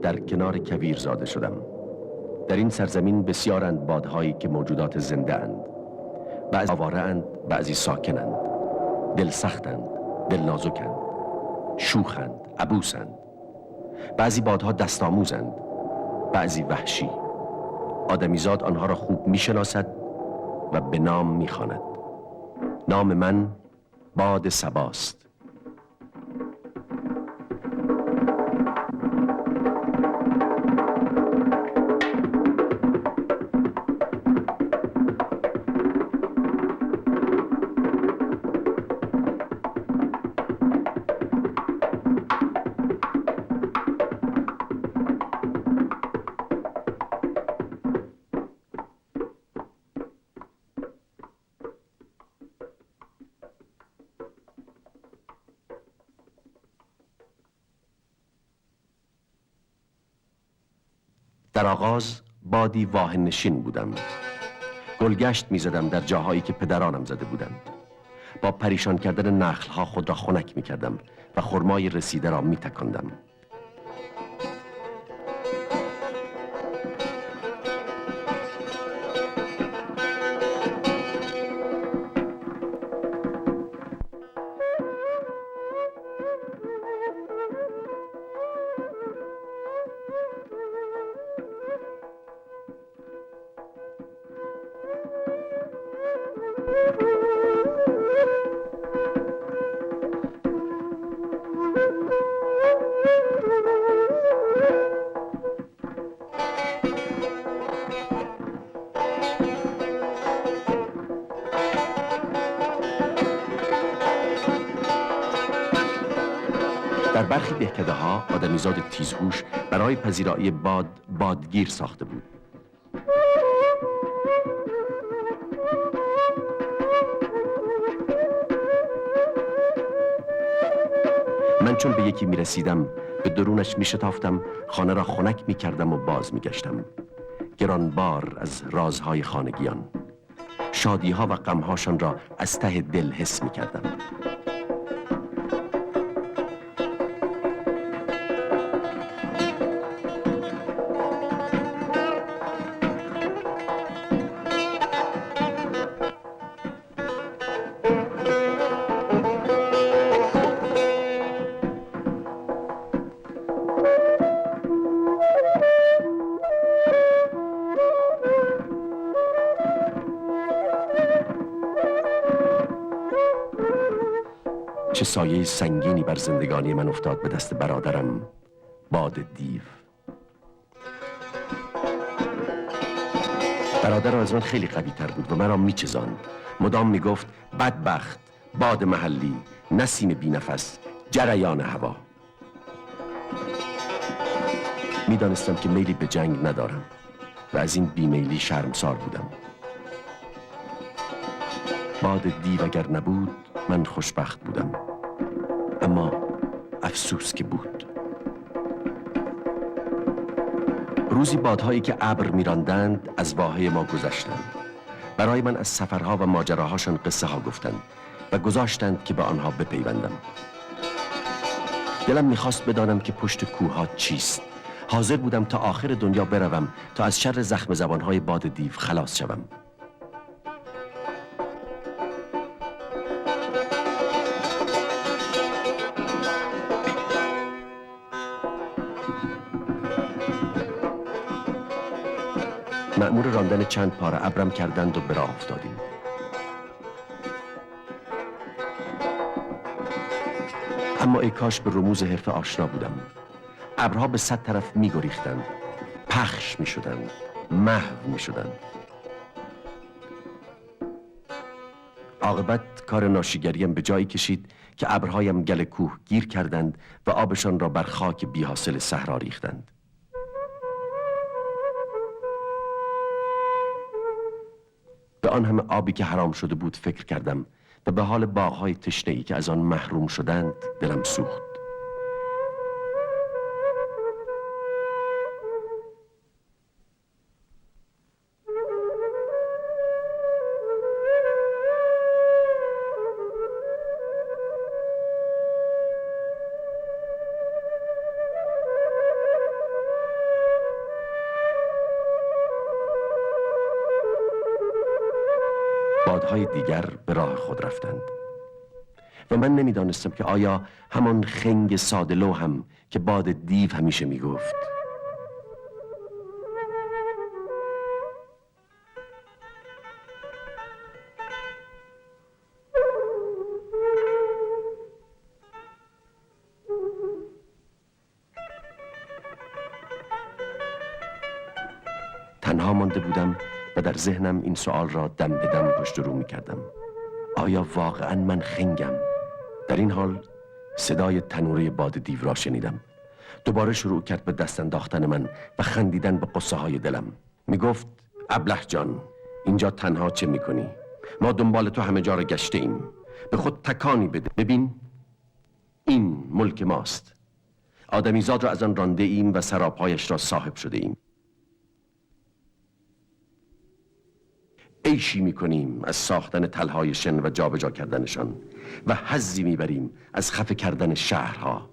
در کنار کویر زاده شدم. در این سرزمین بسیارند بادهایی که موجودات زنده اند. بعضی آواره اند، بعضی ساکنند، دل سختند، دل نازکند، شوخند، عبوسند. بعضی بادها دست آموزند، بعضی وحشی. آدمیزاد آنها را خوب میشناسد و به نام میخواند. نام من باد صباست. در آغاز بادی واهن نشین بودم. گلگشت می زدم در جاهایی که پدرانم زده بودند. با پریشان کردن نخلها خود را خنک می کردم و خرمای رسیده را می تکاندم. در برخی دهکده ها آدمیزاد تیزهوش برای پذیرایی بادگیر ساخته بود. من چون به یکی می رسیدم به درونش می شتافتم، خانه را خنک می کردم و باز می گشتم. گرانبار از رازهای خانگیان، شادیها و غمهاشان را از ته دل حس می کردم. چه سایه سنگینی بر زندگانی من افتاد به دست برادرم باد دیو. برادر از من خیلی قوی تر بود و مرا میچزاند. مدام میگفت بدبخت، باد محلی، نسیم بی‌نفس، جریان هوا. میدانستم که میلی به جنگ ندارم و از این بیمیلی شرمسار بودم. باد دیو اگر نبود من خوشبخت بودم، اما افسوس که بود. روزی بادهایی که ابر میراندند از واحه ما گذشتند. برای من از سفرها و ماجراهاشان قصه ها گفتند و گذاشتند که به آنها بپیوندم. دلم میخواست بدانم که پشت کوهها چیست. حاضر بودم تا آخر دنیا بروم تا از شر زخم زبانهای باد دیو خلاص شوم. مأمور راندن چند پاره ابرم کردند و به راه افتادیم. اما ای کاش به رموز حرفه آشنا بودم. ابرها به 100 طرف می گریختند، پخش می شدند، محو می شدند. عاقبت کار ناشیگریم به جایی کشید که ابرهایم گل کوه گیر کردند و آبشان را بر خاک بی حاصل صحرا ریختند. به آن همه آبی که حرام شده بود فکر کردم و به حال باغ‌های تشنه‌ای که از آن محروم شدند دلم سوخت. بادهای دیگر به راه خود رفتند و من نمیدانستم که آیا همان خنگ ساده لو هم که باد دیو همیشه میگفت تنها مانده بودم و در ذهنم این سوال را دم به دم پشت رو می کردم. آیا واقعا من خنگم؟ در این حال صدای تنوره باد دیو را شنیدم. دوباره شروع کرد به دست انداختن من و خندیدن به قصه های دلم. می گفت ابله جان، اینجا تنها چه می کنی؟ ما دنبال تو همه جا را گشته ایم. به خود تکانی بده. ببین این ملک ماست. آدمیزاد را از آن رانده ایم و سراپایش را صاحب شده ایم. عیشی میکنیم از ساختن تلهای شن و جابجا کردنشان و حظی میبریم از خفه کردن شهرها.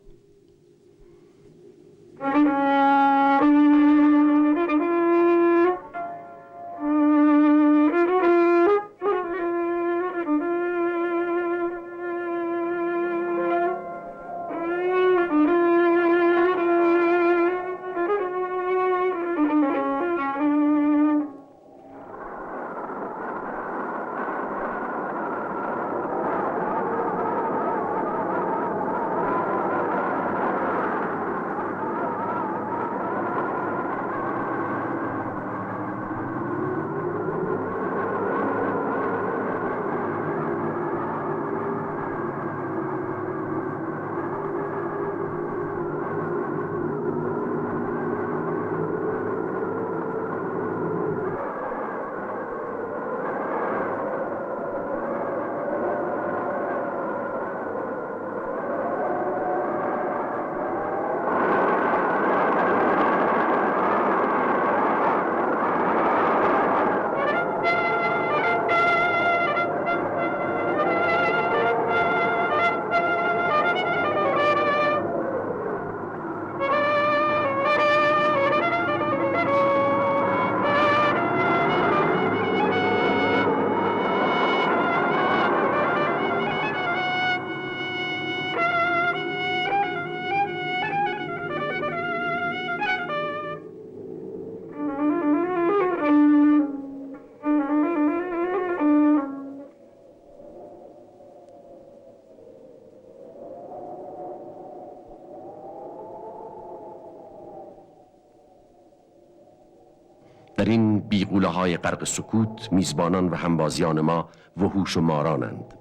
در این بیغوله های غرق سکوت میزبانان و همبازیان ما وحوش و مارانند.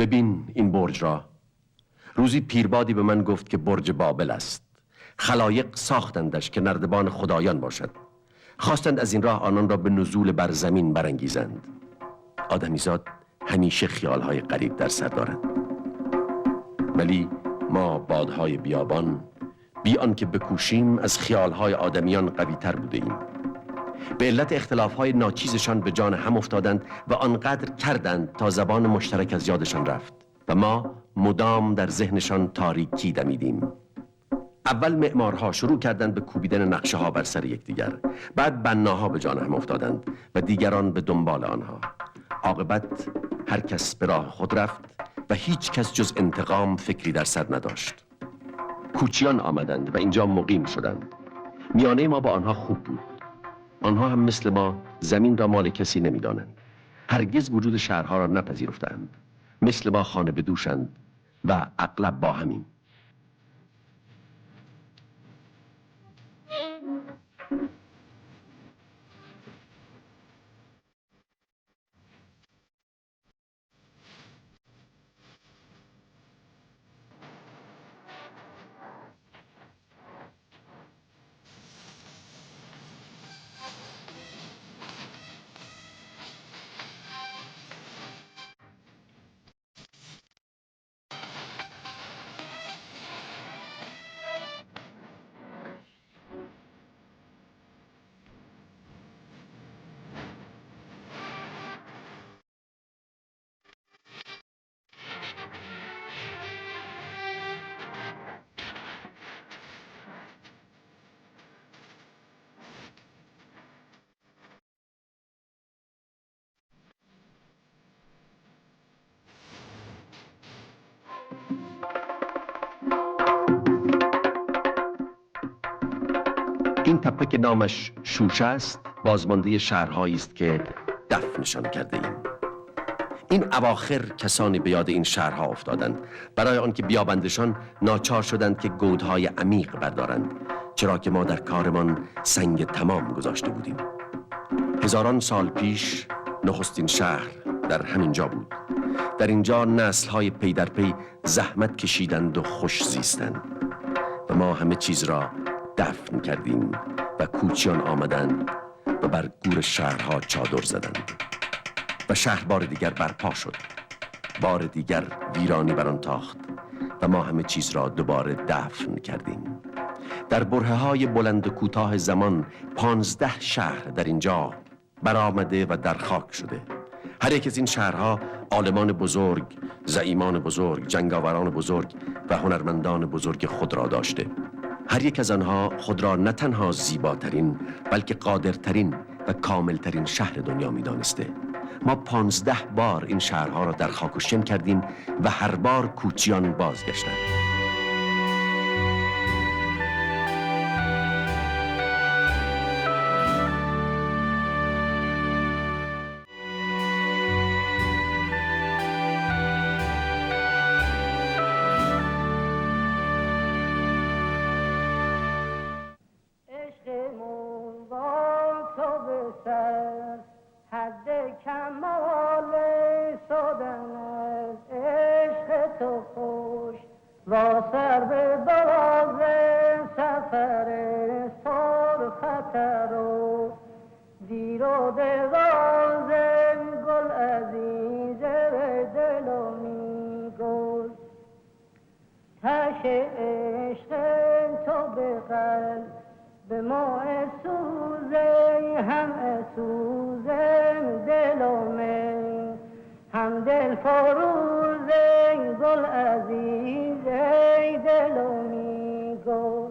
ببین این برج را. روزی پیربادی به من گفت که برج بابل است. خلایق ساختندش که نردبان خدایان باشد. خواستند از این راه آنان را به نزول بر زمین برانگیزند. آدمیزاد همیشه خیالهای غریب در سر دارد. ولی ما بادهای بیابان بی آنکه بکوشیم از خیالهای آدمیان قوی تر بوده ایم. به علت اختلافهای ناچیزشان به جان هم افتادند و آنقدر کردند تا زبان مشترک از یادشان رفت و ما مدام در ذهنشان تاریکی دمیدیم. اول معمارها شروع کردند به کوبیدن نقشه ها بر سر یکدیگر، بعد بناها به جان هم افتادند و دیگران به دنبال آنها. عاقبت هر کس به راه خود رفت و هیچ کس جز انتقام فکری در سر نداشت. کوچیان آمدند و اینجا مقیم شدند. میانه ما با آنها خوب بود. آنها هم مثل ما زمین را مال کسی نمیدانند. هرگز وجود شهرها را نپذیرفتند. مثل ما خانه به دوشند و اغلب با همین. این تپه که نامش شوشه است بازمانده شهرهایی است که دفنشان کرده ایم. این اواخر کسانی به یاد این شهرها افتادند برای آنکه بیابندشان ناچار شدند که گودهای عمیق بردارند، چرا که ما در کارمان سنگ تمام گذاشته بودیم. هزاران سال پیش نخستین شهر در همین جا بود. در اینجا نسل‌های پی در پی زحمت کشیدند و خوش زیستند و ما همه چیز را دفن کردیم و کوچیان آمدند و بر گور شهرها چادر زدند و شهر بار دیگر برپا شد. بار دیگر ویرانی بر آن تاخت و ما همه چیز را دوباره دفن کردیم. در برهه‌های بلند و کوتاه زمان 15 شهر در اینجا برآمده و در خاک شده. هر یک از این شهرها عالمان بزرگ، زعیمان بزرگ، جنگاوران بزرگ و هنرمندان بزرگ خود را داشته. هر یک از آنها خود را نه تنها زیباترین بلکه قادرترین و کاملترین شهر دنیا می دانسته. ما 15 بار این شهرها را در خاک و شن کردیم و هر بار کوچیان بازگشتند. سر به باز سفر پر خطر و دیر و دراز گل عزیز دل و می گل تش عشق تو به قلب به ما سوزه هم سوزه دل و می هم دل فروزه گل عزیز دل و می گل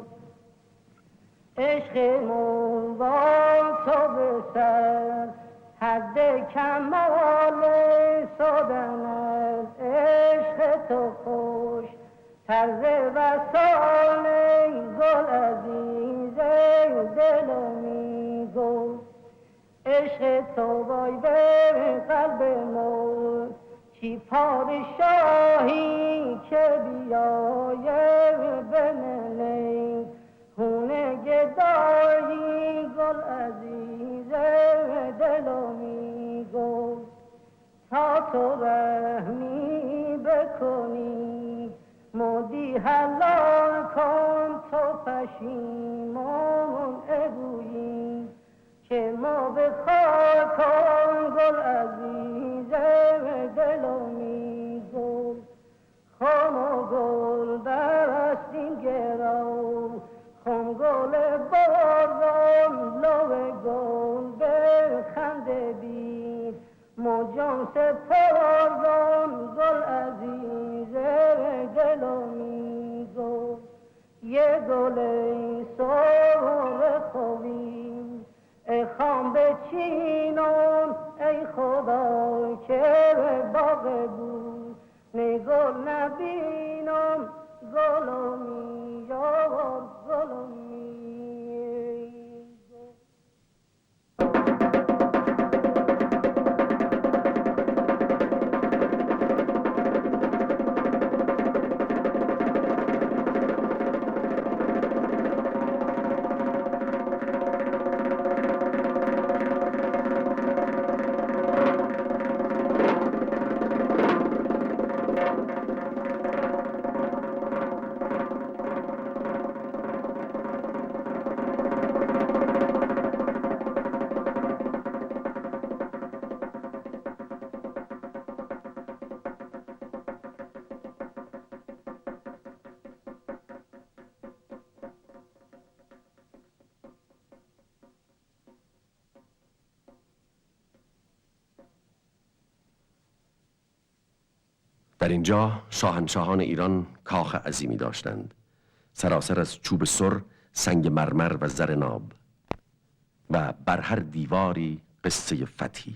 عشقمون با تو به سر حد کمال سادن از عشق تو خوش طرز وصال گل عزیز دل و می گل عشق تو وای به قلب مور چی پادشاهی که بیایه بنلی خونه گدایی گل عزیز دل و می گل تا تو رحمی بکنی مودی حلال کن تو پشیمون اگویی که ما به خاکان گل عزیز دل و می گل خم و گل برستین گرو خم گل بارم لو گل به خنده بید موجان سپردم گل عزیز دل و می گل یه گل سر خوبی ای خام بچینم ای خدا که باغ بود نه گل نبینم گل و میار گل و در اینجا شاهنشاهان ایران کاخ عظیمی داشتند، سراسر از چوب سر، سنگ مرمر و زر ناب و بر هر دیواری قصه فتحی.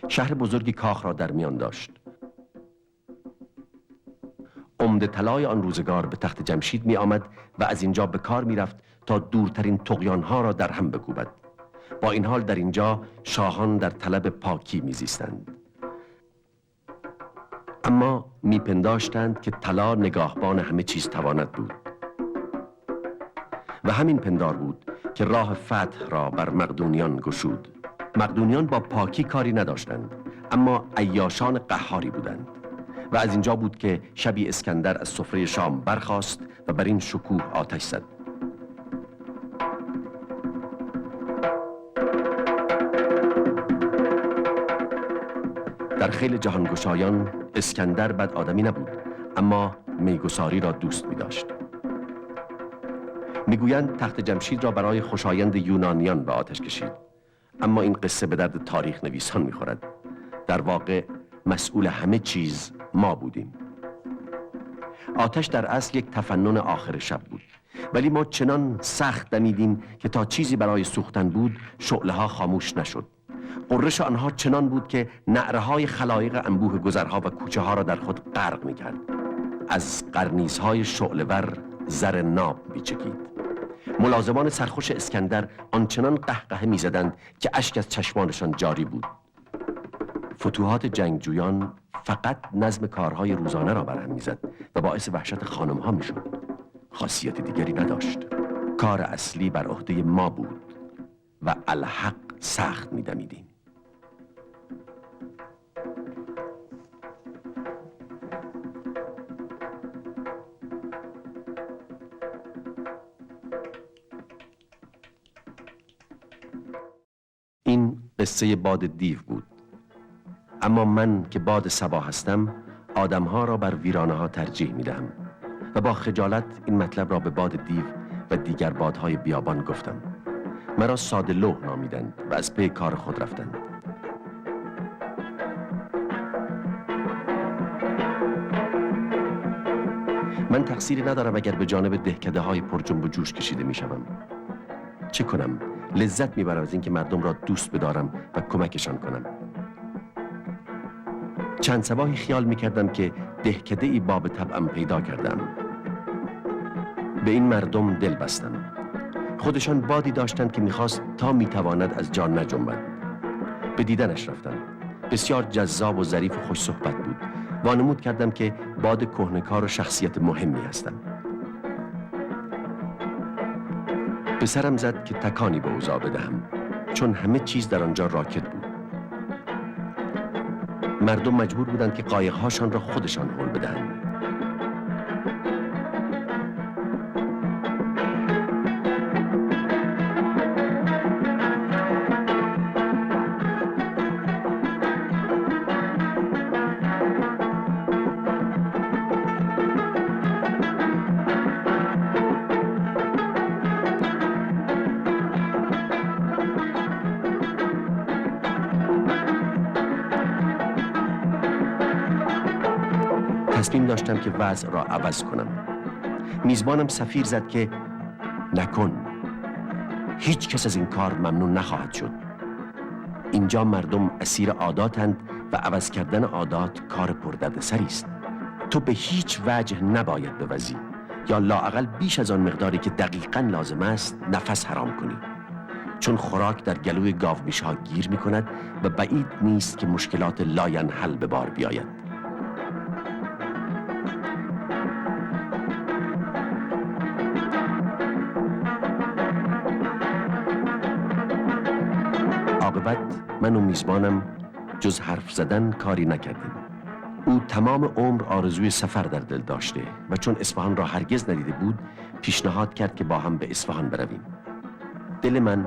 شهر بزرگی کاخ را در میان داشت. عمده طلای آن روزگار به تخت جمشید می آمد و از اینجا به کار می رفت تا دورترین طغیان‌ها را در هم بکوبد. با این حال در اینجا شاهان در طلب پاکی می زیستند. اما می پنداشتند که طلا نگاهبان همه چیز تواند بود. و همین پندار بود که راه فتح را بر مقدونیان گشود. مقدونیان با پاکی کاری نداشتند، اما عیاشان قهاری بودند. و از اینجا بود که شبی اسکندر از سفره شام برخاست و بر این شکوه آتش زد. در خیل جهانگشایان اسکندر بد آدمی نبود، اما میگساری را دوست می داشت. میگویند تخت جمشید را برای خوشایند یونانیان به آتش کشید، اما این قصه به درد تاریخ نویسان می‌خورد. در واقع مسئول همه چیز ما بودیم. آتش در اصل یک تفنن آخر شب بود، ولی ما چنان سخت دمیدیم که تا چیزی برای سوختن بود شعله‌ها خاموش نشد. قررش آنها چنان بود که نعره‌های خلایق انبوه گذرها و کوچه ها را در خود غرق می‌کرد. از قرنیس‌های شعله‌ور زر ناب می‌چکید. ملازمان سرخوش اسکندر آنچنان قهقه می‌زدند که اشک از چشمانشان جاری بود. فتوحات جنگجویان فقط نظم کارهای روزانه را برهم می‌زد و باعث وحشت خانم‌ها می‌شد. خاصیت دیگری نداشت. کار اصلی بر عهده ما بود و الحق سخت می‌دمیدیم. این قصه باد دیو بود، اما من که باد صبا هستم آدمها را بر ویرانه ها ترجیح می دهم و با خجالت این مطلب را به باد دیو و دیگر بادهای بیابان گفتم. مرا ساده لوح نامیدند و از پی کار خود رفتند. من تقصیری ندارم اگر به جانب دهکده های پر جنب و جوش کشیده می شوم. چه کنم؟ لذت میبرم از اینکه مردم را دوست بدارم و کمکشان کنم. چند صباحی خیال میکردم که دهکده ای باب طبعم پیدا کردم. به این مردم دل بستم. خودشان بادی داشتند که میخواست تا میتواند از جان نجنبد. به دیدنش رفتم. بسیار جذاب و ظریف و خوش صحبت بود. وانمود کردم که باد کهنه‌کار و شخصیت مهمی هستم. به سرم زد که تکانی به اوضاع بدهم، چون همه چیز در آنجا راکد بود. مردم مجبور بودند که قایق‌هاشان را خودشان هل بدهند. تصمیم داشتم که وضع را عوض کنم. میزبانم صفیر زد که نکن. هیچ کس از این کار ممنون نخواهد شد. اینجا مردم اسیر عاداتند و عوض کردن عادات کار پردردسری است. تو به هیچ وجه نباید بوزی یا لااقل بیش از آن مقداری که دقیقاً لازم است نفس حرام کنی، چون خوراک در گلوی گاومیش‌ها گیر می‌کند و بعید نیست که مشکلات لاینحل به بار بیاید. عاقبت من و میزبانم جز حرف زدن کاری نکردیم. او تمام عمر آرزوی سفر در دل داشته و چون اصفهان را هرگز ندیده بود پیشنهاد کرد که با هم به اصفهان برویم. دل من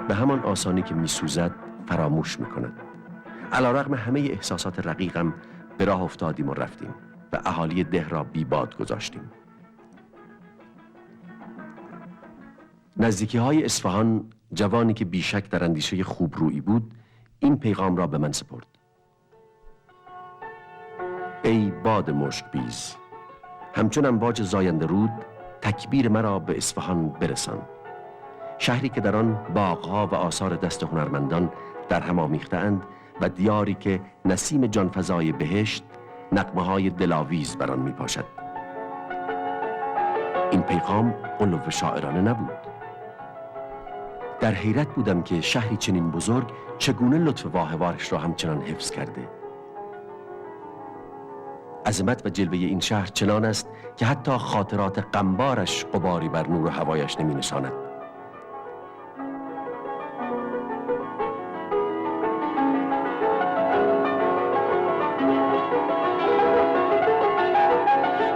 به همان آسانی که میسوزد فراموش میکند. علیرغم همه احساسات رقیقم به راه افتادیم و رفتیم و اهالی ده را بی باد گذاشتیم. نزدیکی های اصفهان جوانی که بیشک در اندیشه خوبرویی بود این پیغام را به من سپرد: ای باد مشکبیز، همچون امواج زاینده رود تکبیر مرا به اصفهان برسان، شهری که در آن باغها و آثار دست هنرمندان در هم آمیخته‌اند و دیاری که نسیم جانفزای بهشت نغمه های دلاویز بر آن می پاشد. این پیغام علو شاعرانه نبود. در حیرت بودم که شهری چنین بزرگ چگونه لطف واهوارش را همچنان حفظ کرده. عظمت و جلوه این شهر چنان است که حتی خاطرات غمبارش غباری بر نور و هوایش نمی نشاند.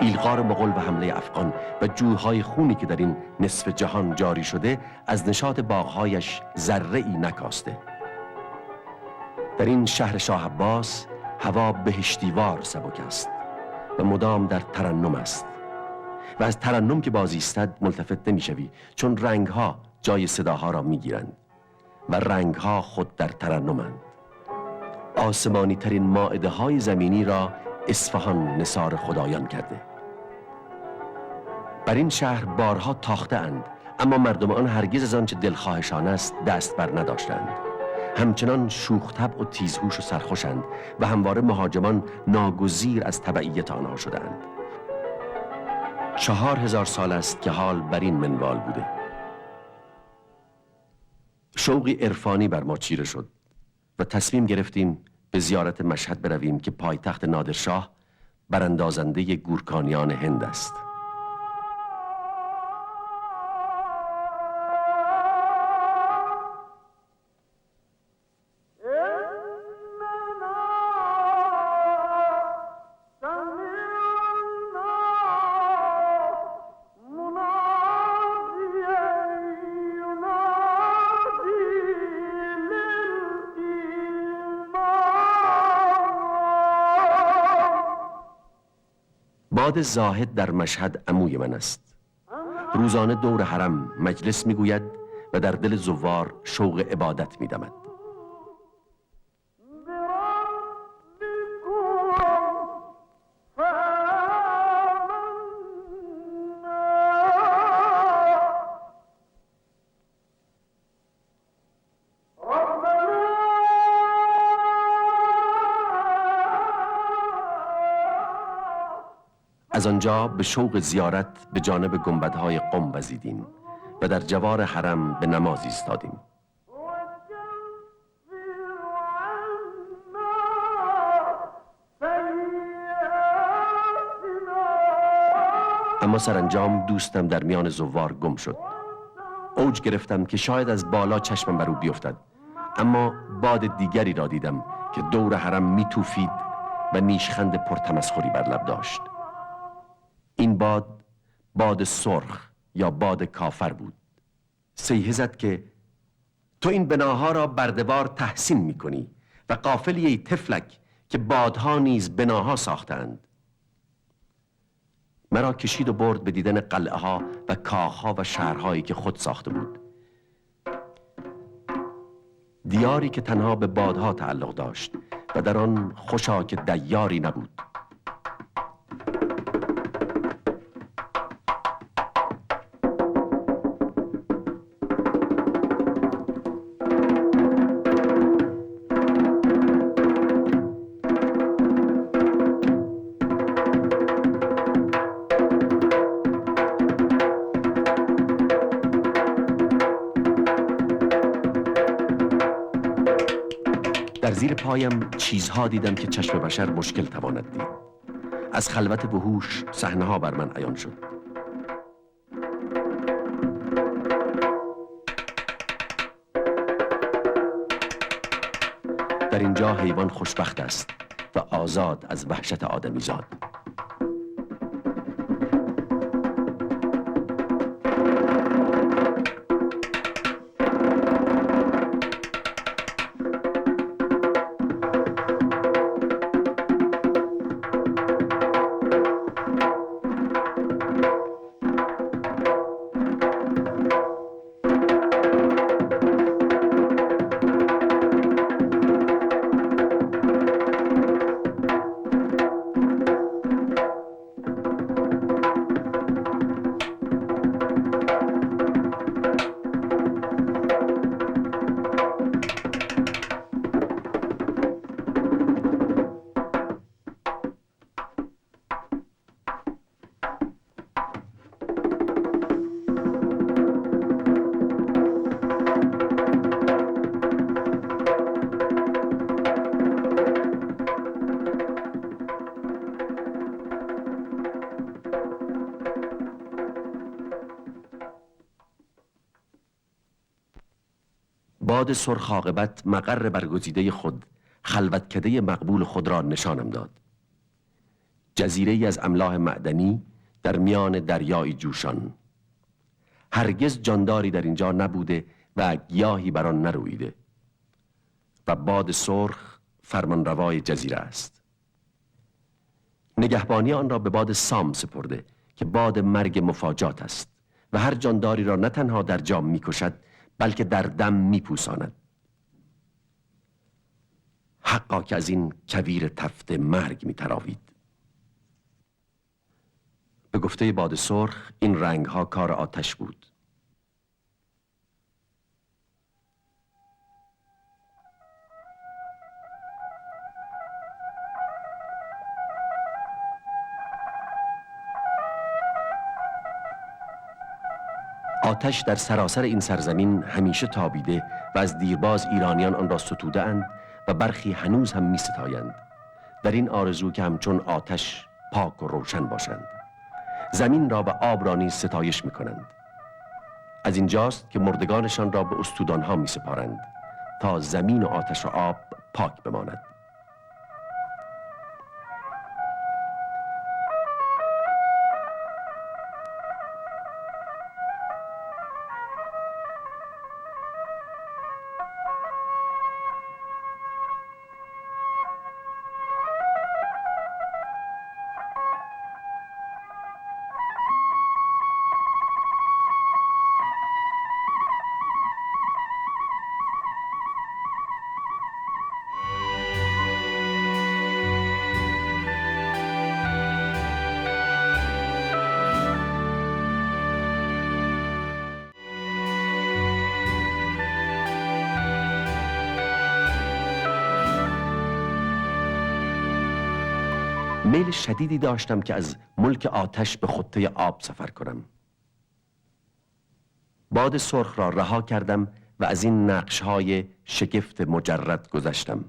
ایلغار مغول و حمله افغان و جوهای خونی که در این نصف جهان جاری شده از نشاط باغهایش ذره‌ای نکاسته. در این شهر شاه عباس هوا بهشتیوار سبک است و مدام در ترنم است و از ترنم که بازایستد ملتفت نمی‌شوی، چون رنگها جای صداها را می‌گیرند و رنگها خود در ترنمند. آسمانی ترین مائده های زمینی را اصفهان نثار خدایان کرده. بر این شهر بارها تاخته اند، اما مردم آن هرگز از آنچه دلخواهشان است دست بر نداشتند. همچنان شوخ طبع و تیزهوش و سرخوشند و همواره مهاجمان ناگزیر از تبعیت آنها شدند. 4000 سال است که حال بر این منوال بوده. شوقی عرفانی بر ما چیره شد و تصمیم گرفتیم به زیارت مشهد برویم که پایتخت نادرشاه براندازنده گورکانیان هند است. باد زاهد در مشهد عموی من است. روزانه دور حرم مجلس میگوید و در دل زوار شوق عبادت میدمد. از آنجا به شوق زیارت به جانب گنبدهای قم وزیدیم و در جوار حرم به نماز ایستادیم. اما سرانجام دوستم در میان زوار گم شد. اوج گرفتم که شاید از بالا چشمم بر او بیفتد، اما باد دیگری را دیدم که دور حرم میتوفید و نیشخند پرتمسخری بر لب داشت. این باد سرخ یا باد کافر بود. صیحه زد که تو این بناها را برده‌وار تحسین میکنی و غافلی ای طفلک که بادها نیز بناها ساختند. مرا کشید و برد به دیدن قلعه ها و کاخها و شهرهایی که خود ساخته بود. دیاری که تنها به بادها تعلق داشت و در آن خوشا که دیاری نبود. در زیر پایم چیزها دیدم که چشم بشر مشکل تواند دید. از خلوت وحوش صحنه ها بر من عیان شد. در اینجا حیوان خوشبخت است و آزاد از وحشت آدمیزاد. باد سرخ عاقبت مقر برگزیده خود، خلوتکده مقبول خود را نشانم داد. جزیره‌ای از املاح معدنی در میان دریای جوشان. هرگز جانداری در اینجا نبوده و گیاهی بر آن نرویده و باد سرخ فرمانروای جزیره است. نگهبانی آن را به باد سام سپرده که باد مرگ مفاجات است و هر جانداری را نه تنها در جا می‌کشد بلکه در دم می‌پوساند. حقا که از این کویر تفته مرگ می‌تراوید. به گفته باد سرخ این رنگ‌ها کار آتش بود. آتش در سراسر این سرزمین همیشه تابیده و از دیرباز ایرانیان آن را ستوده اند و برخی هنوز هم می ستایند در این آرزو که همچون آتش پاک و روشن باشند. زمین را و آب را نیز ستایش می کنند. از اینجاست که مردگانشان را به استودانها می سپارند تا زمین و آتش و آب پاک بماند. میل شدیدی داشتم که از ملک آتش به خطه آب سفر کنم. باد سرخ را رها کردم و از این نقش‌های شگفت مجرد گذشتم.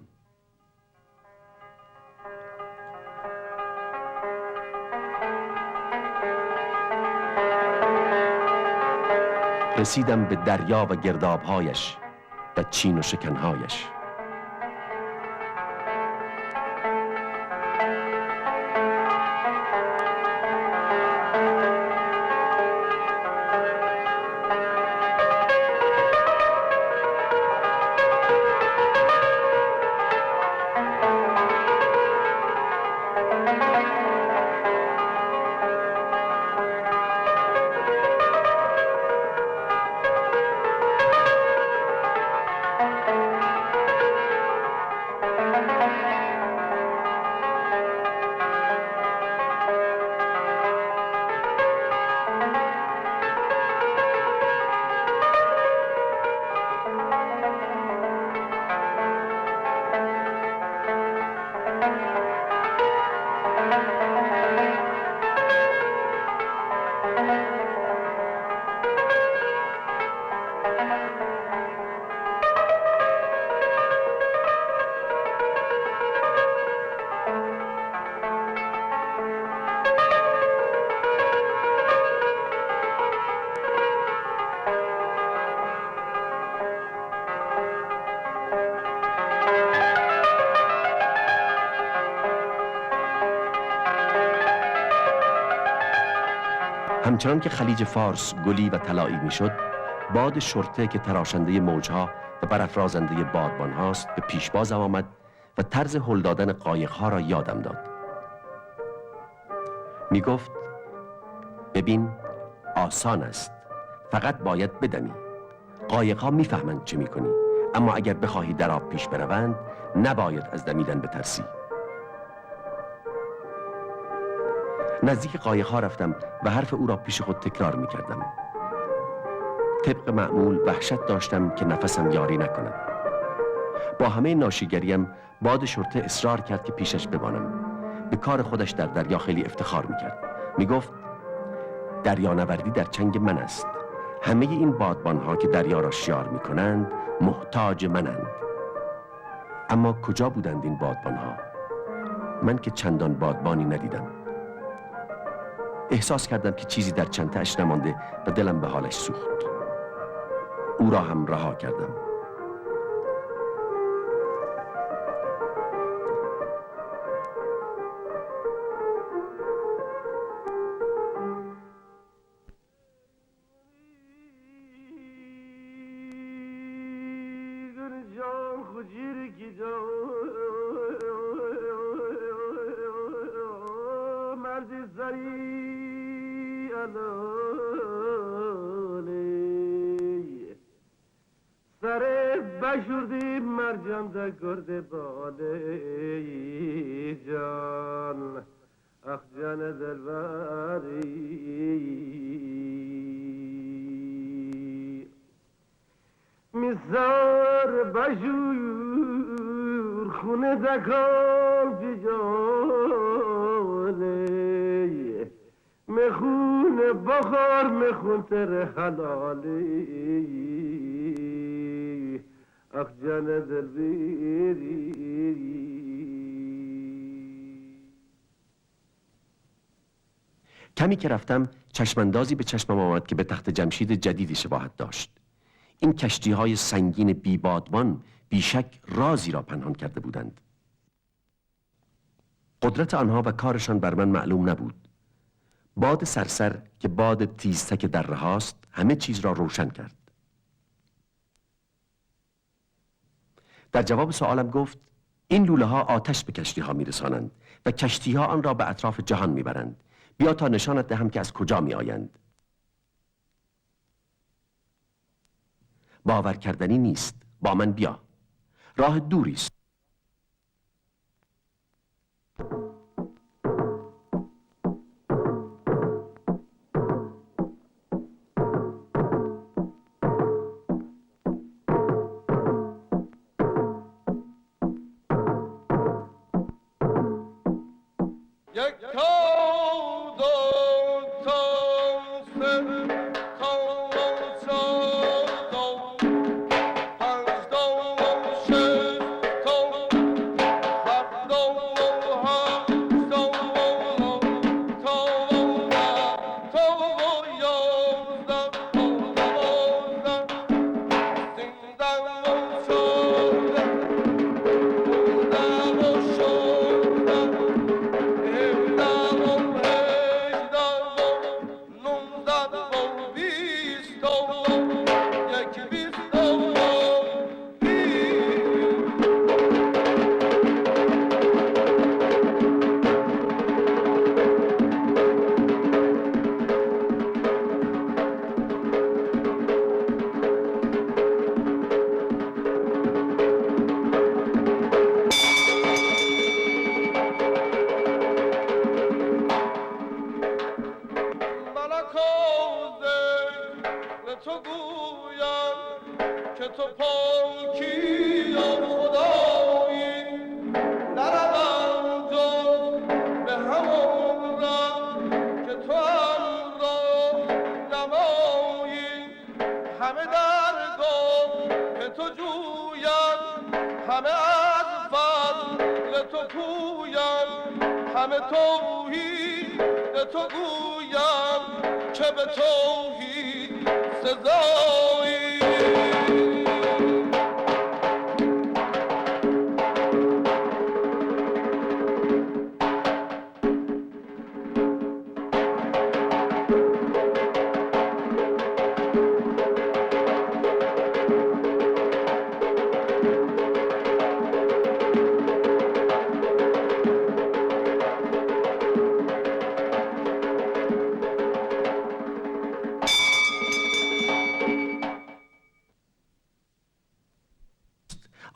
رسیدم به دریا و گرداب‌هایش و چین و شکن‌هایش. همچنان که خلیج فارس گلی و طلایی میشد، باد شرطه که تراشنده موجها و برافرازنده بادبان هاست به پیشبازم آمد و طرز هل دادن قایقها را یادم داد. می گفت ببین آسان است، فقط باید بدمی. قایقها میفهمند چه میکنی، اما اگر بخواهی در آب پیش بروند نباید از دمیدن بترسی. نزدیک قایق‌ها رفتم و حرف او را پیش خود تکرار می‌کردم. طبق معمول وحشت داشتم که نفسم یاری نکند. با همه ناشیگریم باد شرطه اصرار کرد که پیشش بمانم. به کار خودش در دریا خیلی افتخار می‌کرد. می‌گفت دریانوردی در چنگ من است. همه این بادبان‌ها که دریا را شیار می‌کنند محتاج منند. اما کجا بودند این بادبان‌ها؟ من که چندان بادبانی ندیدم. احساس کردم که چیزی در چنته‌اش نمانده و دلم به حالش سوخت. او را هم رها کردم. گیجو مردی زری الالی سر بشوردی مرجان ده گرده بالی جان اخ جان دلبری میزار بشور خونه دکام جالی مخونه بخار مخون تر حلالی اخ جان دلبری. کمی که رفتم چشماندازی به چشمم آمد که به تخت جمشید جدیدی شباهت داشت. این کشتی‌های سنگین بیبادبان بیشک رازی را پنهان کرده بودند. قدرت آنها و کارشان بر من معلوم نبود. باد سرسر که باد تیزتک دره هاست همه چیز را روشن کرد. در جواب سوالم گفت این لوله ها آتش به کشتی ها میرسانند و کشتی ها آن را به اطراف جهان میبرند. بیا تا نشانت دهم که از کجا می آیند. باور کردنی نیست. با من بیا. راه دوری است. همه توحید تو گویم که به توحید سزایی.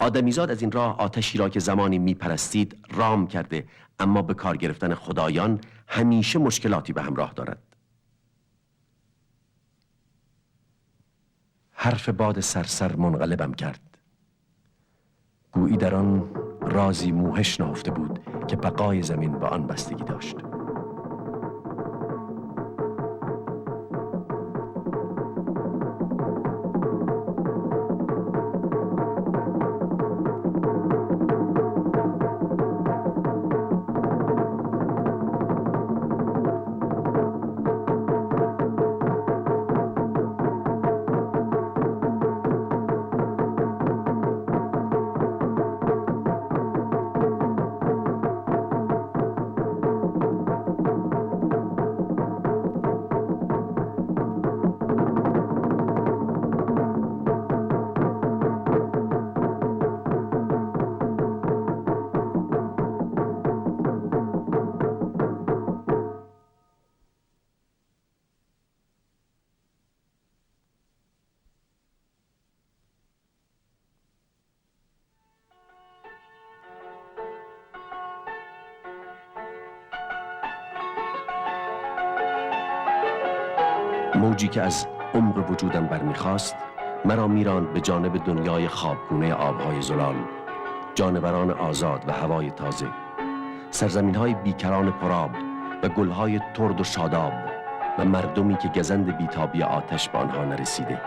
آدمیزاد از این راه آتشی را که زمانی میپرستید رام کرده، اما به کار گرفتن خدایان همیشه مشکلاتی به همراه دارد. حرف باد سرسر منقلبم کرد. گویی در آن رازی موهش نهفته بود که بقای زمین به آن بستگی داشت. موجی که از عمق وجودم برمیخواست مرا میراند به جانب دنیای خوابگونه آبهای زلال، جانوران آزاد و هوای تازه، سرزمین‌های بیکران پرآب و گل‌های ترد و شاداب و مردمی که گزند بیتابی آتش به آنها نرسیده.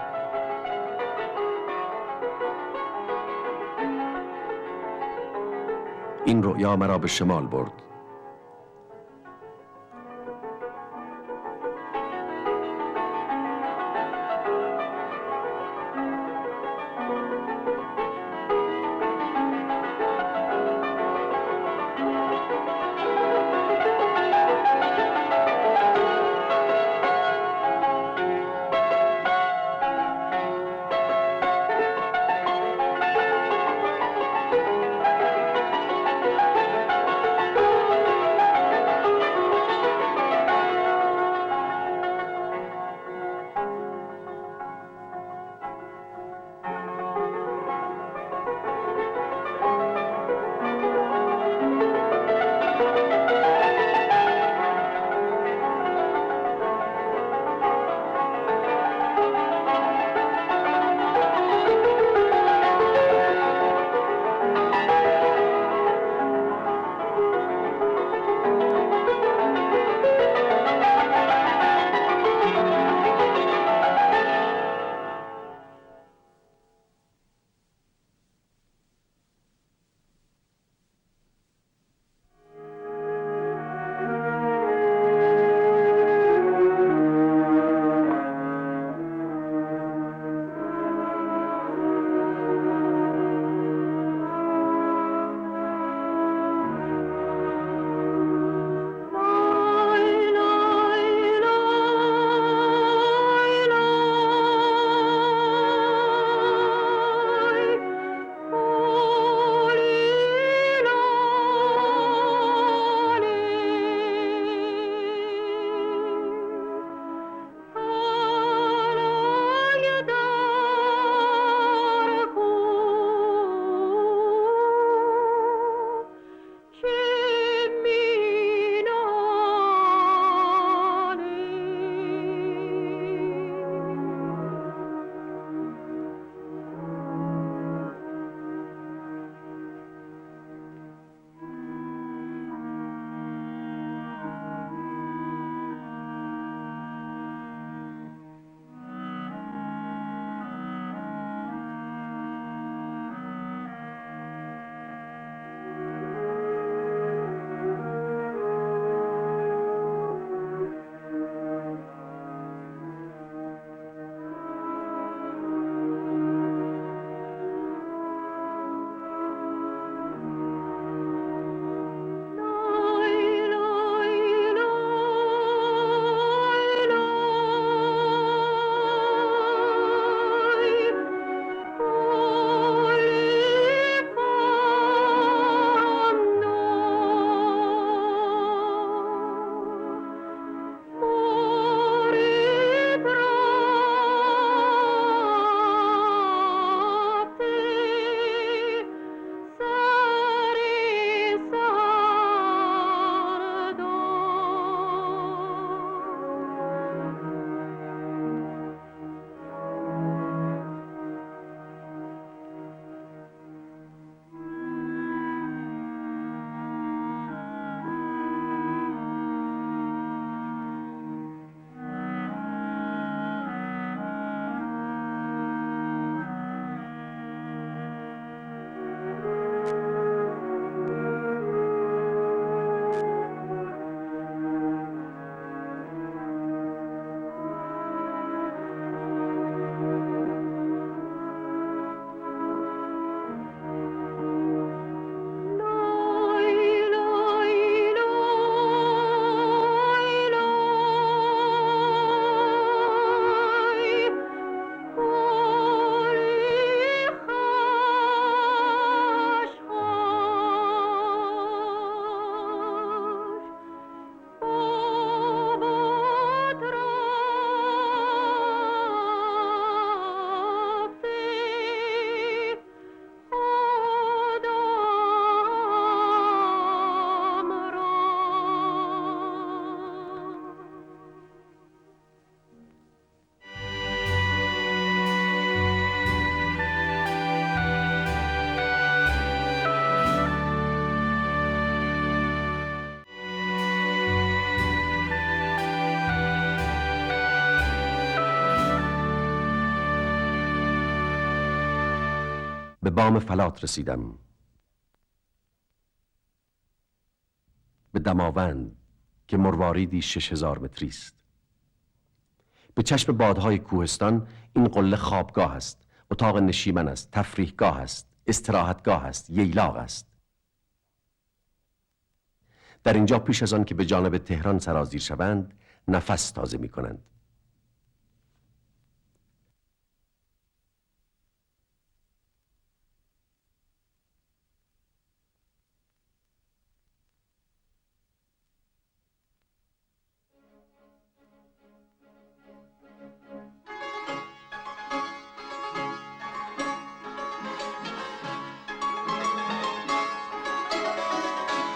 این رؤیا مرا به شمال برد. به بام فلات رسیدم، به دماوند که مرواریدی 6000 متری است. به چشم بادهای کوهستان این قله خوابگاه است، اتاق نشیمن است، تفریحگاه است، استراحتگاه است، ییلاق است. در اینجا پیش از آن که به جانب تهران سرازیر شوند نفس تازه می کنند.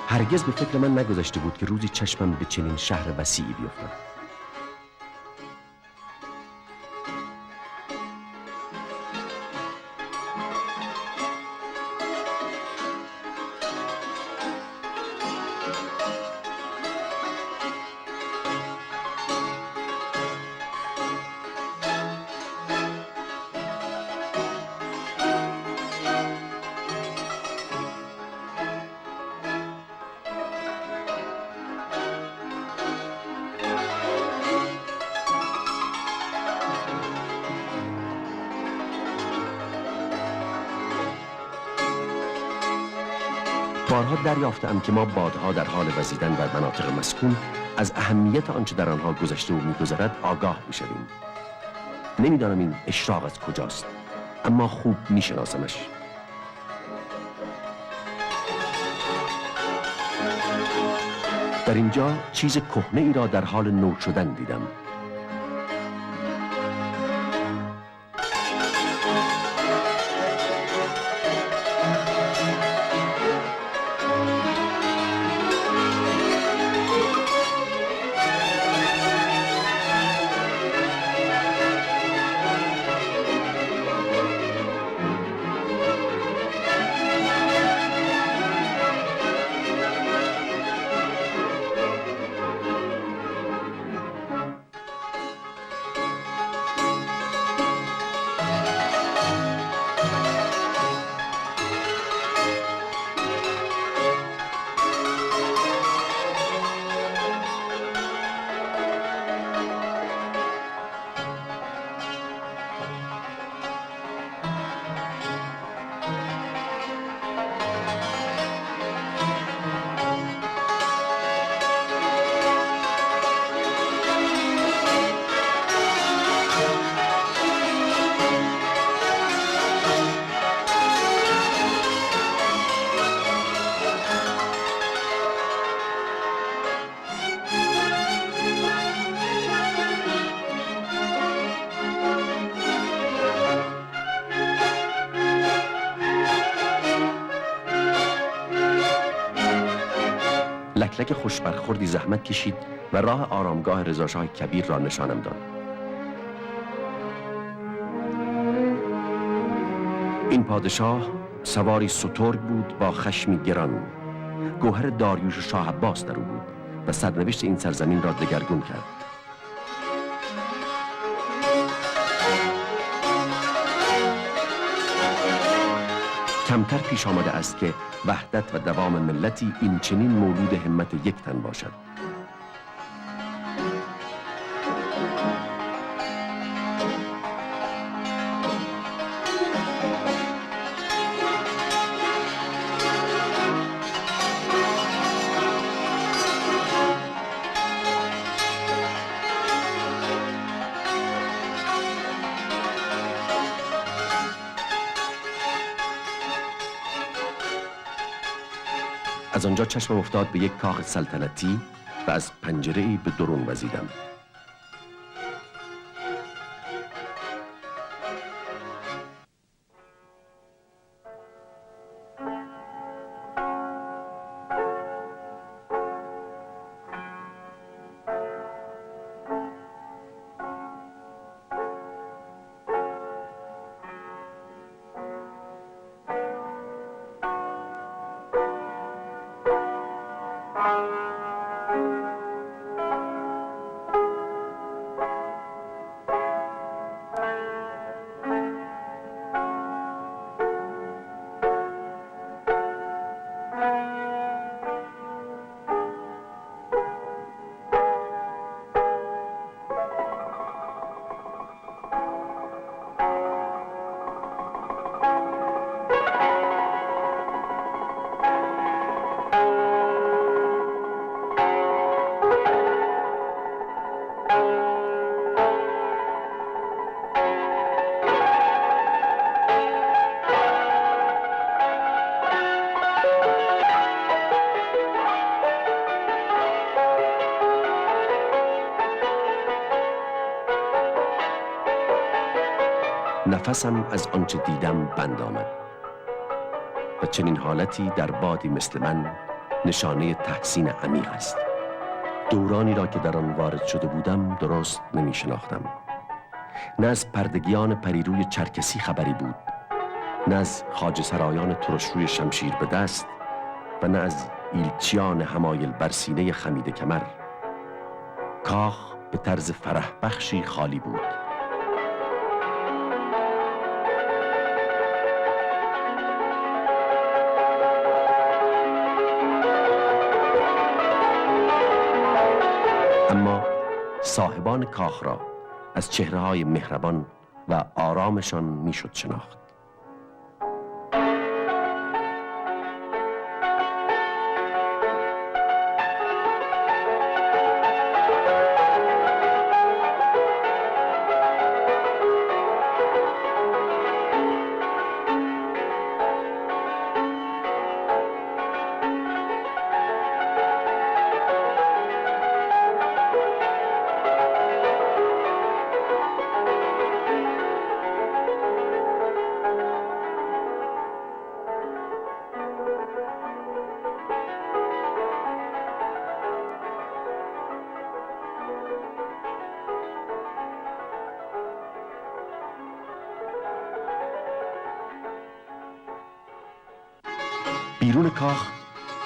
هرگز به فکر من نگذشته بود که روزی چشمم به چنین شهر وسیعی بیفتد. بارها دریافتم که ما بادها در حال وزیدن بر مناطق مسکون از اهمیت آنچه در آنها گذشته و می‌گذرد آگاه می‌شویم. نمی‌دانم این اشراق از کجاست، اما خوب می‌شناسمش. در اینجا چیز کهنه ای را در حال نو شدن دیدم. لکلک خوشبرخوردی زحمت کشید و راه آرامگاه رضاشاه کبیر را نشانم داد. این پادشاه سواری سترگ بود با خشمی گران. گوهر داریوش و شاه عباس در او بود و سرنوشت این سرزمین را دگرگون کرد. کمتر پیش آمده است که وحدت و دوام ملتی این چنین مولود همت یک تن باشد. از آنجا چشمم افتاد به یک کاخ سلطنتی و از پنجره‌ای به درون وزیدم. نفسم از آنچه دیدم بند آمد و چنین حالتی در بادی مثل من نشانه تحسین عمیق است. دورانی را که در آن وارد شده بودم درست نمی شناختم. نه از پردگیان پریروی چرکسی خبری بود، نه از خواجه سرایان ترشروی شمشیر به دست و نه از ایلچیان حمایل بر سینه خمیده کمر. کاخ به طرز فرح بخشی خالی بود. اما صاحبان کاخ را از چهره‌های مهربان و آرامشان میشد شناخت. بیرون کاخ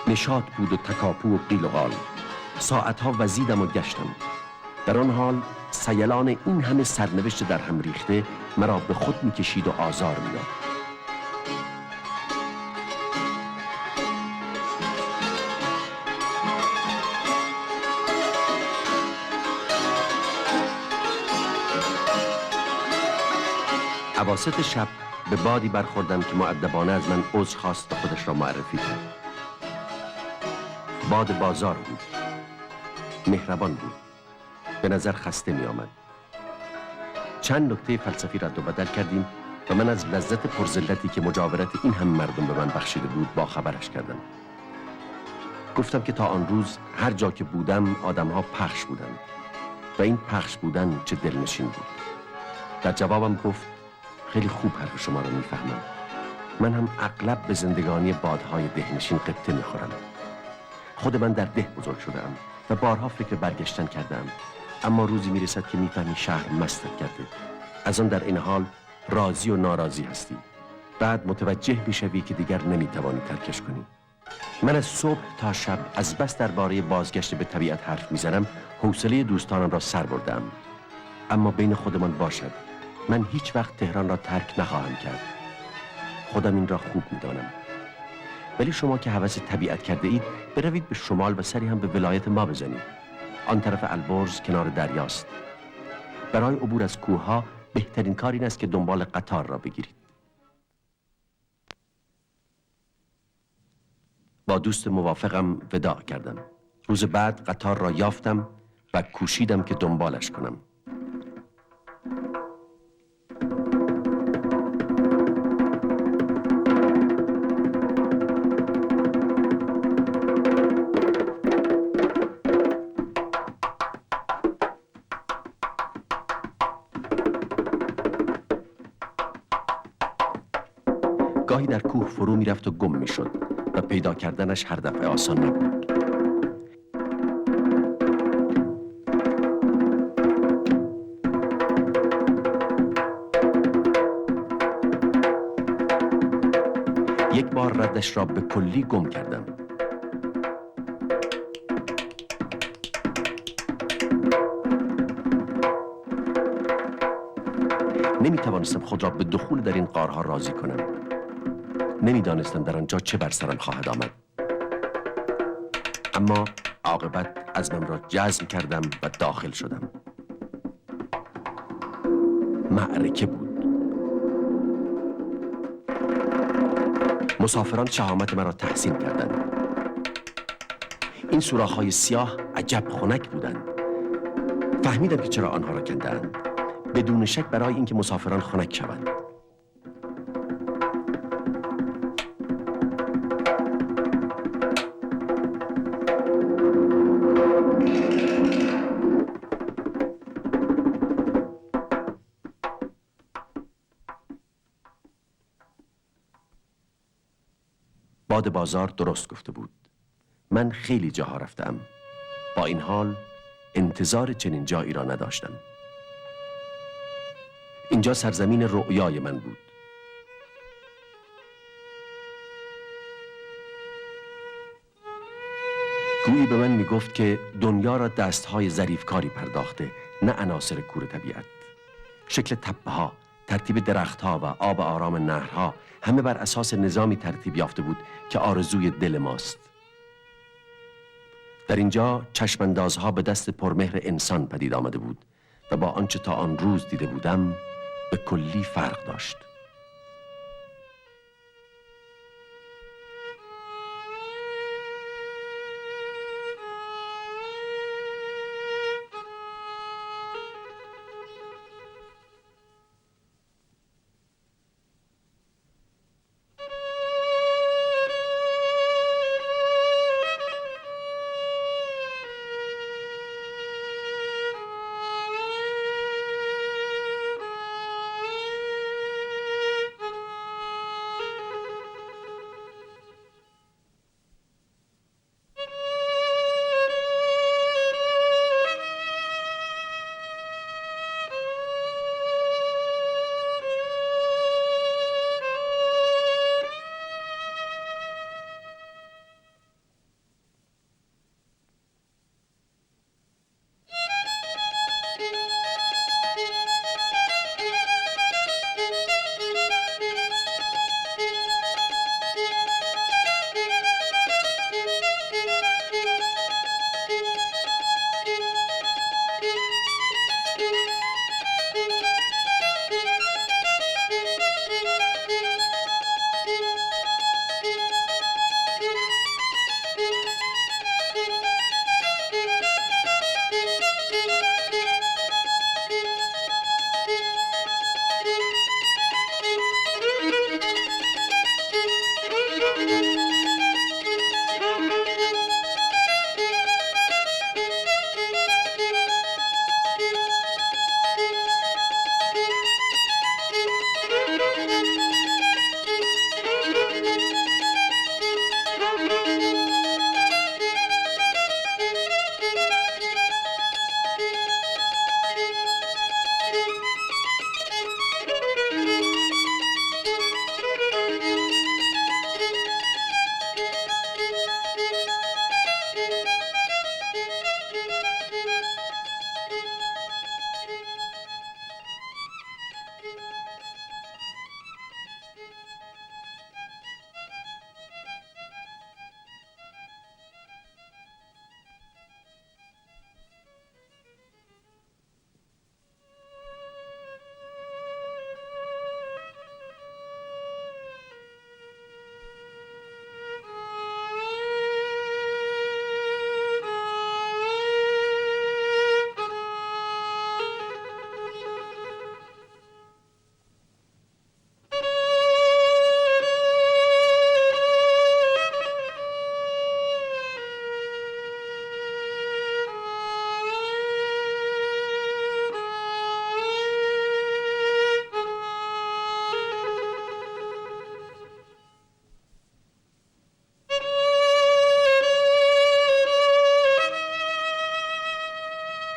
نشاط بود و تکاپو و قیل و قال. ساعتها وزیدم و گشتم. در آن حال سیلان این همه سرنوشت در هم ریخته مرا به خود میکشید و آزار میداد. اواسط شب به بادی برخوردم که مؤدبانه از من عذر خواست و خودش را معرفی کرد. باد بازار بود، مهربان بود، به نظر خسته می آمد. چند نکته فلسفی رد و بدل کردیم و من از لذت پرذلتی که مجاورت این هم مردم به من بخشیده بود با خبرش کردم. گفتم که تا آن روز هر جا که بودم آدمها پخش بودند و این پخش بودن چه دلنشین بود. در جوابم گفت خیلی خوب حرف شما رو میفهمم. من هم اغلب به زندگانی بادهای دهنشین قبطه میخورم. خود من در ده بزرگ شدم و بارها فکر برگشتن کردم، اما روزی میرسد که میفهمی شهر مستت کرده. از آن در این حال راضی و ناراضی هستی. بعد متوجه میشوی که دیگر نمیتوانی ترکش کنی. من از صبح تا شب از بس درباره بازگشت به طبیعت حرف میزنم حوصله دوستانم را سر بردم. اما بین خودمان باشد، من هیچ وقت تهران را ترک نخواهم کرد. خودم این را خوب میدانم. ولی شما که هوس طبیعت کرده اید، بروید به شمال و سری هم به ولایت ما بزنید. آن طرف البرز کنار دریاست. برای عبور از کوهها بهترین کار این است که دنبال قطار را بگیرید. با دوست موافقم وداع کردم. روز بعد قطار را یافتم و کوشیدم که دنبالش کنم. گاهی در کوه فرو می رفت و گم می شد و پیدا کردنش هر دفعه آسان نبود. یک بار ردش را به کلی گم کردم. نمی توانستم خود را به دخول در این غارها راضی کنم. نمیدانستم در آنجا چه بر سرم خواهد آمد. اما عاقبت عزمم را جزم کردم و داخل شدم. معرکه بود. مسافران شهامت مرا تحسین کردند. این سوراخ‌های سیاه عجب خنک بودند. فهمیدم که چرا آنها را کندند. بدون شک برای اینکه مسافران خنک شوند. باد بازار درست گفته بود. من خیلی جاها رفتم، با این حال انتظار چنین جایی را نداشتم. اینجا سرزمین رؤیای من بود. گویی به من میگفت که دنیا را دستهای ظریفکاری پرداخته، نه عناصر کور طبیعت. شکل تپه ها، ترتیب درختها و آب آرام نهرها همه بر اساس نظامی ترتیب یافته بود که آرزوی دل ماست. در اینجا چشماندازها به دست پرمهر انسان پدید آمده بود و با آنچه تا آن روز دیده بودم به کلی فرق داشت.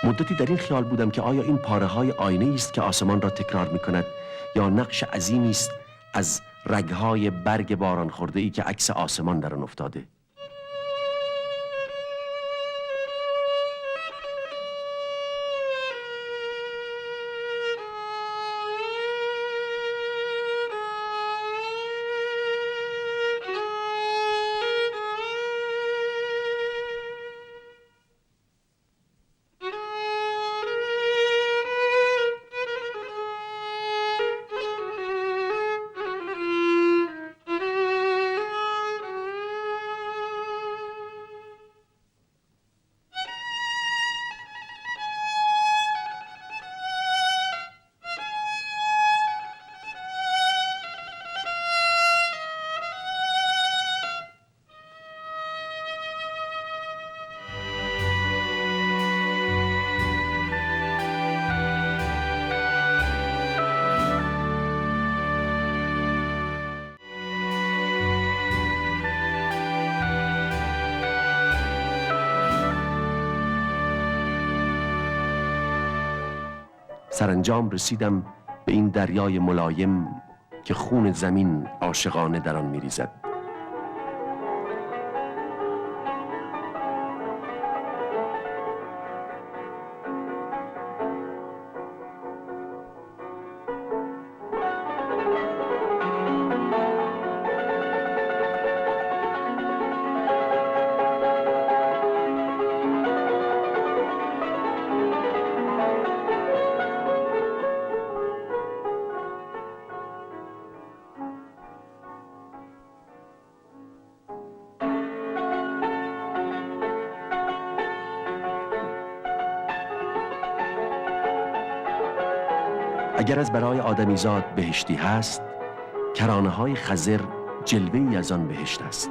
مدتی در این خیال بودم که آیا این پاره های آینه است که آسمان را تکرار می کند یا نقش عظیمی است از رگهای برگ باران خورده ای که عکس آسمان در آن افتاده. سرانجام رسیدم به این دریای ملایم که خون زمین عاشقانه در آن می‌ریزد. اگر از برای آدمیزاد بهشتی هست، کرانه های خضر جلوه‌ای از آن بهشت است.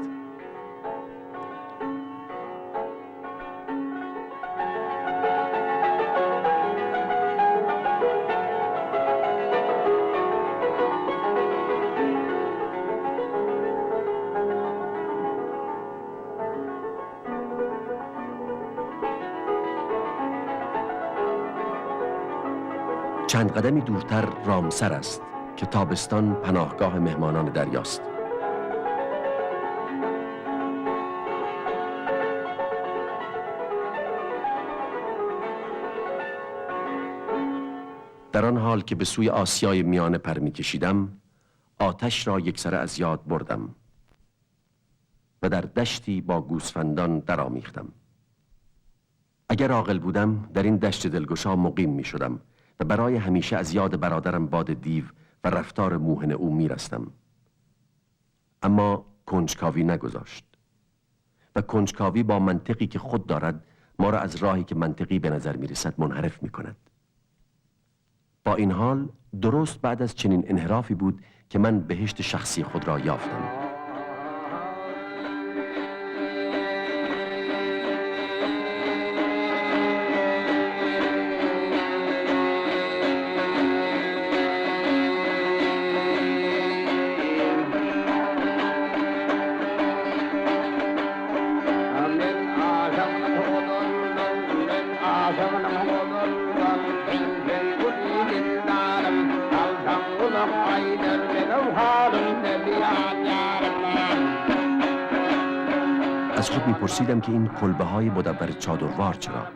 چند قدمی دورتر رامسر است که تابستان پناهگاه مهمانان دریاست. در آن حال که به سوی آسیای میانه پر می‌کشیدم، آتش را یکسره از یاد بردم و در دشتی با گوسفندان درآمیختم. اگر عاقل بودم در این دشت دلگشا مقیم می‌شدم و برای همیشه از یاد برادرم باد دیو و رفتار موهن او میرستم. اما کنجکاوی نگذاشت و کنجکاوی با منطقی که خود دارد ما را از راهی که منطقی به نظر میرسد منحرف میکند. با این حال درست بعد از چنین انحرافی بود که من بهشت شخصی خود را یافتم. از خود میپرسیدم که این کلبه های مدور چادروار چرا؟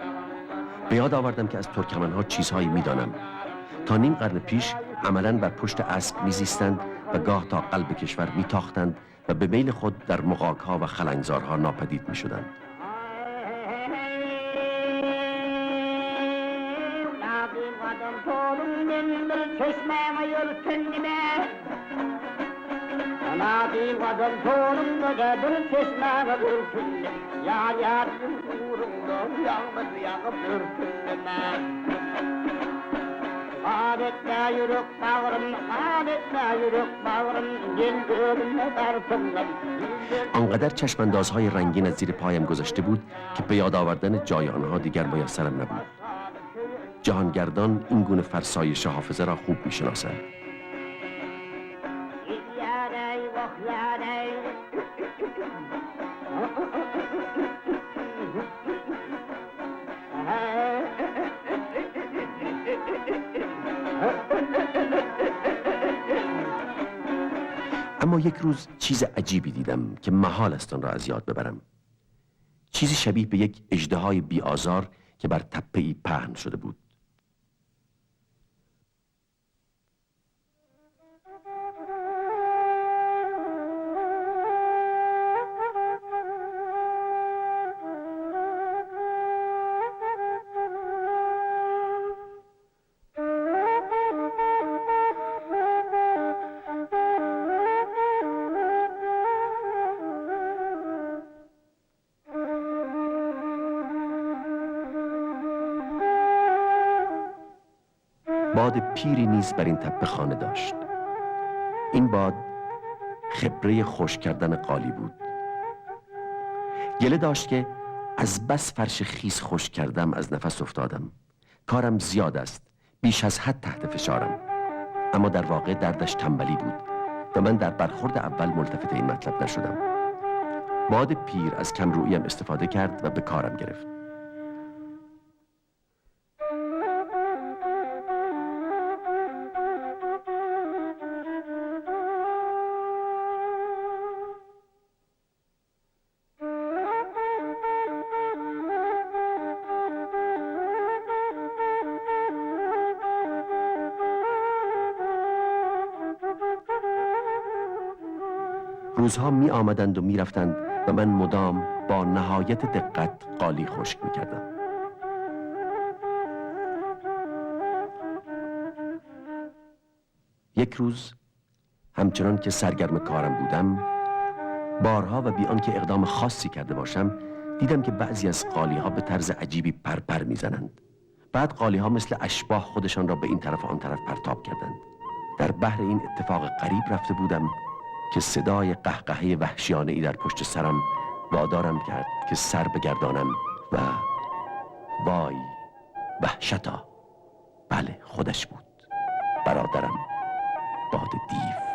به یاد آوردم که از ترکمنها چیزهایی میدانم. تا نیم قرن پیش عملاً بر پشت اسب میزیستند و گاه تا قلب کشور میتاختند و به میل خود در مغاکها و خلنگزارها ناپدید میشدند. آنقدر چشماندازهای رنگین از زیر پایم گذشته بود که به یاد آوردن جای آنها دیگر میسرم نبود. جهانگردان این گونه فرسایش حافظه را خوب میشناسند. اما یک روز چیز عجیبی دیدم که محال است آن را از یاد ببرم. چیزی شبیه به یک اژدهای بی آزار که بر تپه‌ای پهن شده بود. باد پیری نیز بر این تپه خانه داشت. این باد خبره خشک کردن قالی بود. گله داشت که از بس فرش خیس خشک کردم از نفس افتادم. کارم زیاد است، بیش از حد تحت فشارم. اما در واقع دردش تنبلی بود و من در برخورد اول ملتفت این مطلب نشدم. باد پیر از کمروییم استفاده کرد و به کارم گرفت. روزها می آمدند و می رفتند و من مدام با نهایت دقت قالی خشک می کردم. یک روز همچنان که سرگرم کارم بودم، بارها و بی آنکه اقدام خاصی کرده باشم دیدم که بعضی از قالی‌ها به طرز عجیبی پرپر میزنند. بعد قالی‌ها مثل اشباح خودشان را به این طرف و آن طرف پرتاب کردند. در بحر این اتفاق غریب رفته بودم که صدای قهقهه وحشیانه‌ای در پشت سرم وادارم کرد که سر بگردانم و وای وحشتا، بله خودش بود، برادرم، باد دیو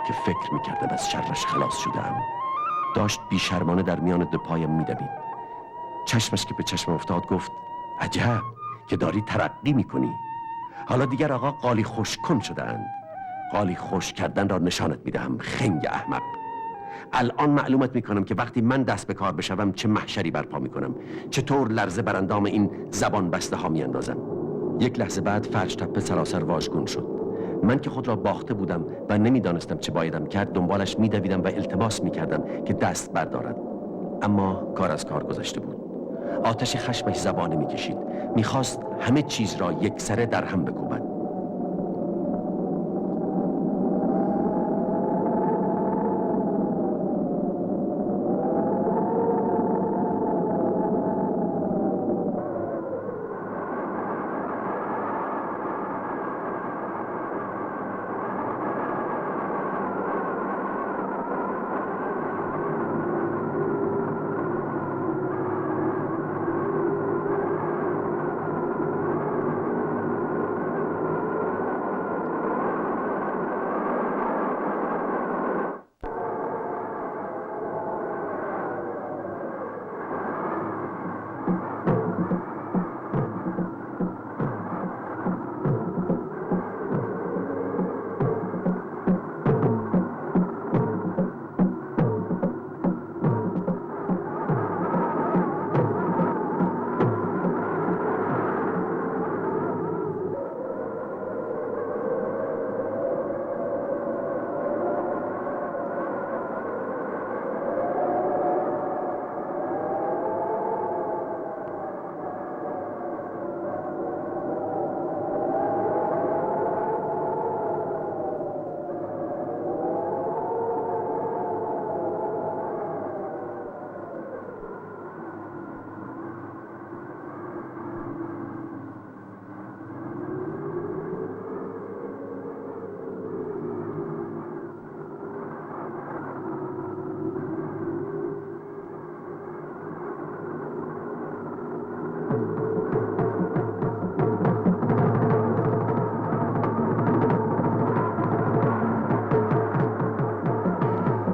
که فکر میکردم از شرش خلاص شدم. داشت بیشرمانه در میان دو پایم میدوید. چشمش که به چشم افتاد گفت عجب که داری ترقی میکنی. حالا دیگر آقا قالی خشک کن شده‌اند. قالی خشک کردن را نشانت میدهم خنگ احمق. الان معلومت میکنم که وقتی من دست به کار بشوم چه محشری برپا میکنم، چطور لرزه بر اندام این زبان بسته ها میاندازم. یک لحظه بعد فرش تپه سراسر واژگون شد. من که خود را باخته بودم و نمیدانستم چه بایدم کرد، دنبالش میدویدم و التماس میکردم که دست بردارد، اما کار از کار گذشته بود. آتش خشمش زبانه میکشید، میخواست همه چیز را یک سره در هم بکوبد.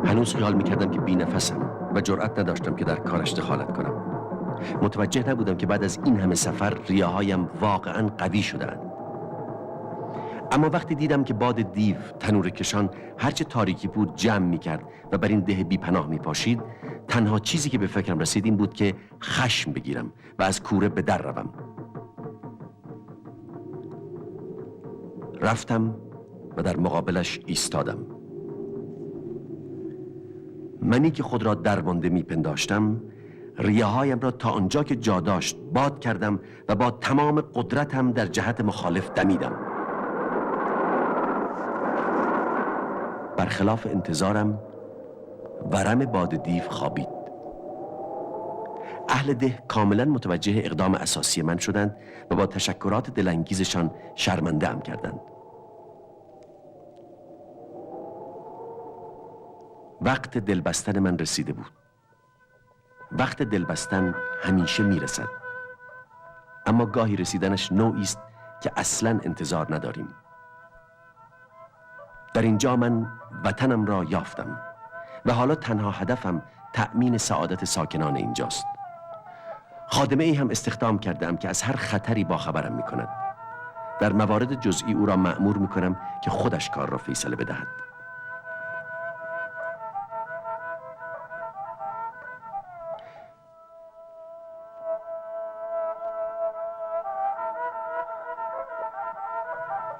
هنوز خیال میکردم که بی نفسم و جرأت نداشتم که در کارش دخالت کنم. متوجه نبودم که بعد از این همه سفر ریه‌هایم واقعاً قوی شدند. اما وقتی دیدم که باد دیو تنور کشان هرچه تاریکی بود جمع میکرد و بر این ده بی پناه میپاشید، تنها چیزی که به فکرم رسید این بود که خشم بگیرم و از کوره به در روم. رفتم و در مقابلش ایستادم. منی که خود را درمانده میپنداشتم، ریه‌هایم را تا آنجا که جا داشت باد کردم و با تمام قدرتم در جهت مخالف دمیدم. برخلاف انتظارم ورم باد دیو خوابید. اهل ده کاملا متوجه اقدام اساسی من شدند و با تشکرات دلانگیزشان شرمنده‌ام کردند. وقت دلبستن من رسیده بود. وقت دلبستن همیشه میرسد، اما گاهی رسیدنش نوعی است که اصلاً انتظار نداریم. در اینجا من وطنم را یافتم و حالا تنها هدفم تأمین سعادت ساکنان اینجاست. خادمه ای هم استخدام کردم که از هر خطری باخبرم میکند. در موارد جزئی او را مأمور میکنم که خودش کار را فیصله بدهد.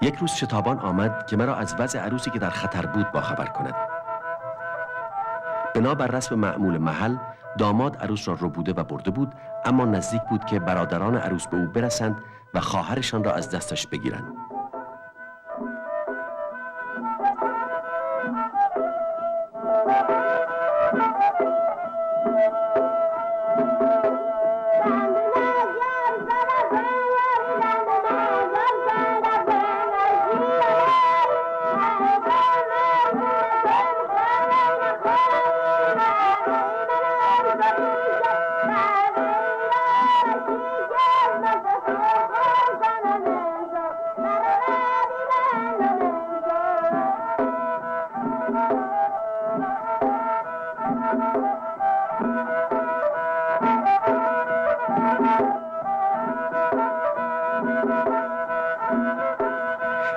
یک روز شتابان آمد که مرا از وضع عروسی که در خطر بود باخبر کند. بنابر رسم معمول محل داماد عروس را ربوده و برده بود، اما نزدیک بود که برادران عروس به او برسند و خواهرشان را از دستش بگیرند.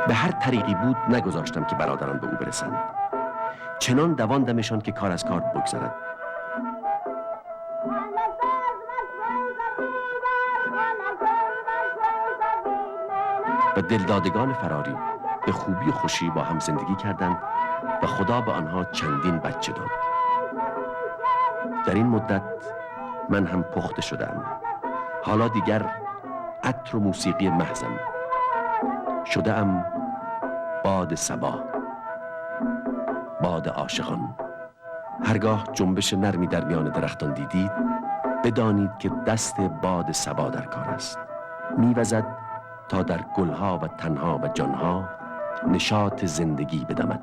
به هر طریقی بود نگذاشتم که برادران به او برسند. چنان دواندمشان که کار از کار بگذرد. و دلدادگان فراری به خوبی و خوشی با هم زندگی کردند و خدا به آنها چندین بچه داد. در این مدت من هم پخته شدم. حالا دیگر عطر و موسیقی محضم شده‌ام، باد صبا، باد عاشقان. هرگاه جنبش نرمی در میان درختان دیدید، بدانید که دست باد صبا در کار است. میوزد تا در گلها و تنها و جانها نشاط زندگی بدمد.